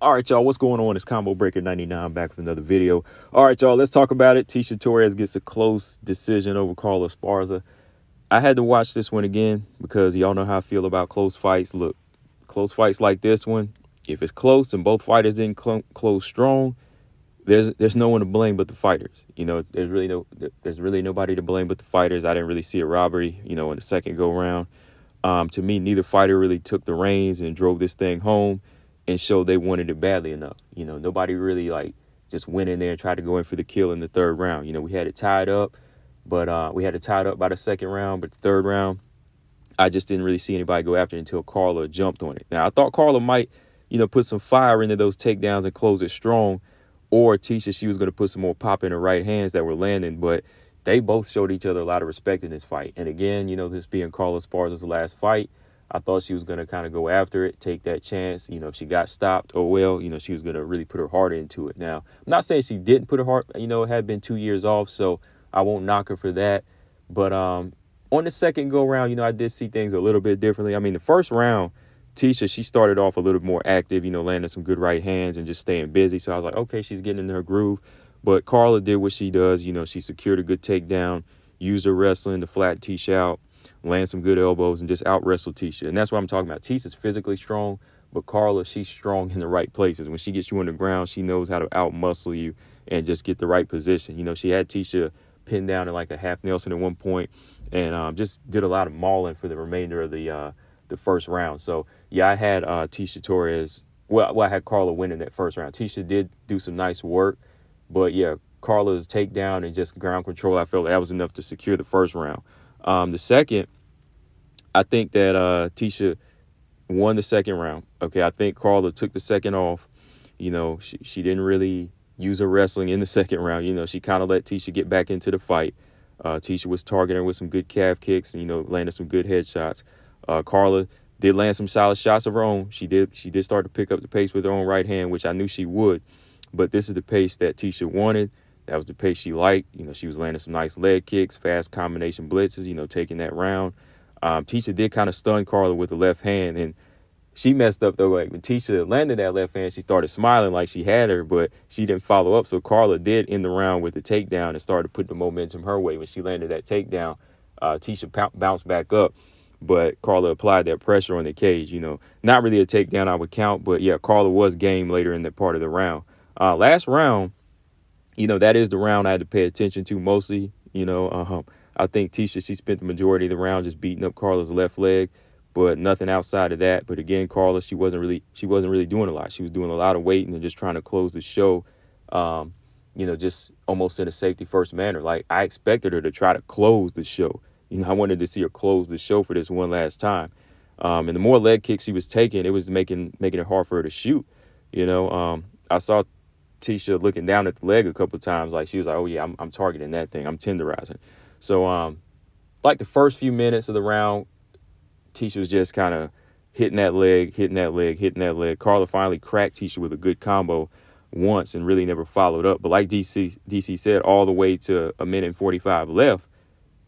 All right, y'all, what's going on? It's Combo Breaker 99 back with another video. All right, y'all, let's talk about it. Tecia Torres gets a close decision over Carla Esparza. I had to watch this one again because y'all know how I feel about close fights. Look, close fights like this one, if it's close and both fighters didn't close strong, there's no one to blame but the fighters. You know, there's really nobody to blame but the fighters. I didn't really see a robbery, in the second go round. To me, neither fighter really took the reins and drove this thing home and showed they wanted it badly enough. Nobody really just went in there and tried to go in for the kill in the third round. We had it tied up, but we had it tied up by the second round. But the third round, I just didn't really see anybody go after it until Carla jumped on it. Now, I thought Carla might, put some fire into those takedowns and close it strong, or Tecia, she was going to put some more pop in her right hands that were landing, but they both showed each other a lot of respect in this fight. And again, this being Carla Esparza's last fight, I thought she was going to kind of go after it, take that chance. If she got stopped, oh well, she was going to really put her heart into it. Now, I'm not saying she didn't put her heart, it had been 2 years off, so I won't knock her for that. But on the second go round, I did see things a little bit differently. I mean, the first round, Tecia, she started off a little more active, landing some good right hands and just staying busy. So I was like, okay, she's getting in her groove. But Carla did what she does. She secured a good takedown, used her wrestling to flatten Tecia out, land some good elbows, and just out-wrestle Tecia. And that's what I'm talking about. Ticia's physically strong, but Carla, she's strong in the right places. When she gets you on the ground, she knows how to out-muscle you and just get the right position. She had Tecia pinned down in like a half Nelson at one point and just did a lot of mauling for the remainder of the first round. So, yeah, I had Tecia Torres. Well, I had Carla winning that first round. Tecia did do some nice work, but, yeah, Carla's takedown and just ground control, I felt that was enough to secure the first round. The second, I think that Tecia won the second round. Okay, I think Carla took the second off. She didn't really use her wrestling in the second round. She kind of let Tecia get back into the fight. Tecia was targeting her with some good calf kicks and, landed some good headshots. Carla did land some solid shots of her own. She did start to pick up the pace with her own right hand, which I knew she would. But this is the pace that Tecia wanted. That was the pace she liked. She was landing some nice leg kicks, fast combination blitzes, taking that round. Tecia did kind of stun Carla with the left hand, and she messed up, though. Like, when Tecia landed that left hand, she started smiling like she had her, but she didn't follow up. So Carla did end the round with the takedown and started to put the momentum her way. When she landed that takedown, Tecia bounced back up, but Carla applied that pressure on the cage. Not really a takedown I would count, but, yeah, Carla was game later in that part of the round. Last round, that is the round I had to pay attention to mostly. I think Tecia, she spent the majority of the round just beating up Carla's left leg, but nothing outside of that. But again, Carla, she wasn't really doing a lot. She was doing a lot of waiting and just trying to close the show, just almost in a safety first manner. Like, I expected her to try to close the show. I wanted to see her close the show for this one last time. And the more leg kicks she was taking, it was making it hard for her to shoot. I saw Tecia looking down at the leg a couple of times, like she was like, oh yeah, I'm targeting that thing, I'm tenderizing. So like the first few minutes of the round, Tecia was just kind of hitting that leg. Carla finally cracked Tecia with a good combo once and really never followed up. But like DC said, all the way to a minute and 45 left,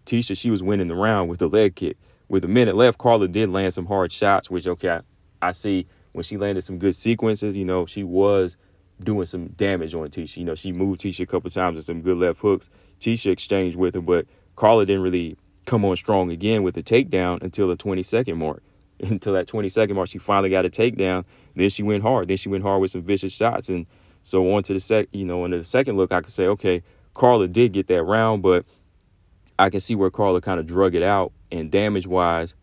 Tecia, she was winning the round with the leg kick. With a minute left, Carla did land some hard shots, which, okay, I see when she landed some good sequences, she was doing some damage on Tecia. She moved Tecia a couple times with some good left hooks. Tecia exchanged with her, but Carla didn't really come on strong again with the takedown until the 20-second mark. Until that 20-second mark, she finally got a takedown. Then she went hard. Then she went hard with some vicious shots. And so on to the second look, I could say, okay, Carla did get that round, but I can see where Carla kind of drug it out. And damage-wise,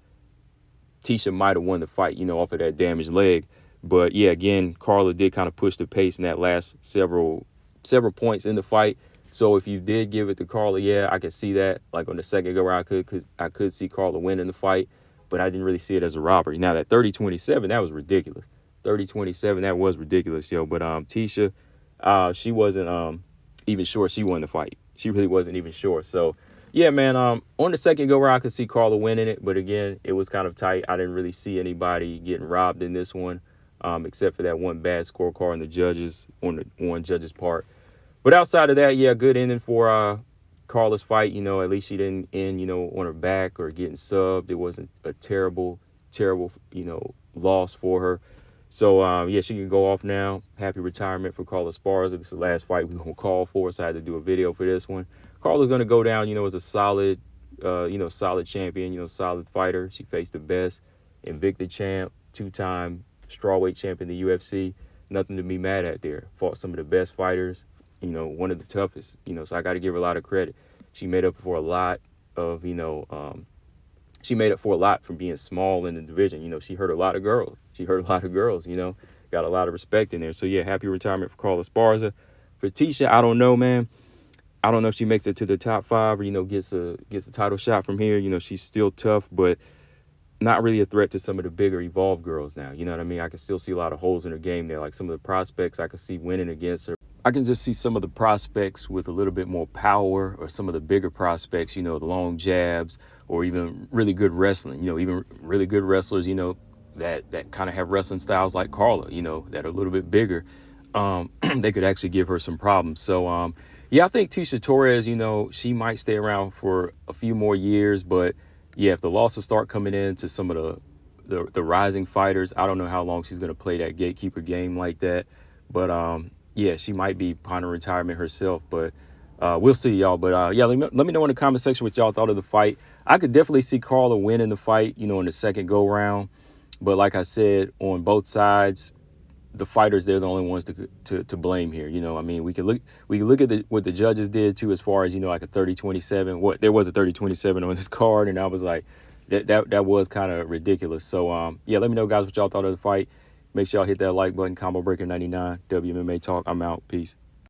Tecia might have won the fight, off of that damaged leg. But, yeah, again, Carla did kind of push the pace in that last several points in the fight. So if you did give it to Carla, yeah, I could see that. Like on the second go-round, I could see Carla winning the fight, but I didn't really see it as a robbery. Now, that 30-27, that was ridiculous. 30-27, that was ridiculous, yo. But Tecia, she wasn't even sure she won the fight. She really wasn't even sure. So, yeah, man, on the second go-round, I could see Carla winning it. But, again, it was kind of tight. I didn't really see anybody getting robbed in this one. Except for that one bad scorecard on the judge's part. But outside of that, yeah, good ending for Carla's fight. At least she didn't end, on her back or getting subbed. It wasn't a terrible, loss for her. So, yeah, she can go off now. Happy retirement for Carla Esparza. This is the last fight we're going to call for, so I had to do a video for this one. Carla's going to go down, as a solid, solid champion, solid fighter. She faced the best, Invicta champ, two-time strawweight champ in the UFC. Nothing to be mad at there. Fought some of the best fighters, one of the toughest, so I got to give her a lot of credit. She made up for a lot of, she made up for a lot from being small in the division. She hurt a lot of girls. Got a lot of respect in there. So, yeah, happy retirement for Carla Esparza. For Tecia, I don't know, man. I don't know if she makes it to the top 5 or, gets a title shot from here. She's still tough, but not really a threat to some of the bigger evolved girls now. You know what I mean? I can still see a lot of holes in her game there. Like some of the prospects I can see winning against her. I can just see some of the prospects with a little bit more power, or some of the bigger prospects, the long jabs, or even really good wrestling, even really good wrestlers, that kind of have wrestling styles like Carla, that are a little bit bigger. They could actually give her some problems. So, yeah, I think Tecia Torres, she might stay around for a few more years. But, yeah, if the losses start coming in to some of the rising fighters, I don't know how long she's going to play that gatekeeper game like that. But, yeah, she might be pondering retirement herself, but we'll see, y'all. But, yeah, let me know in the comment section what y'all thought of the fight. I could definitely see Carla winning the fight, in the second go-round. But like I said, on both sides, the fighters, they're the only ones to blame here. I mean, we can look at what the judges did, too, as far as, like a 30-27. There was a 30-27 on this card, and I was like, that was kind of ridiculous. So, yeah, let me know, guys, what y'all thought of the fight. Make sure y'all hit that like button. Combo Breaker 99, WMMA Talk. I'm out. Peace.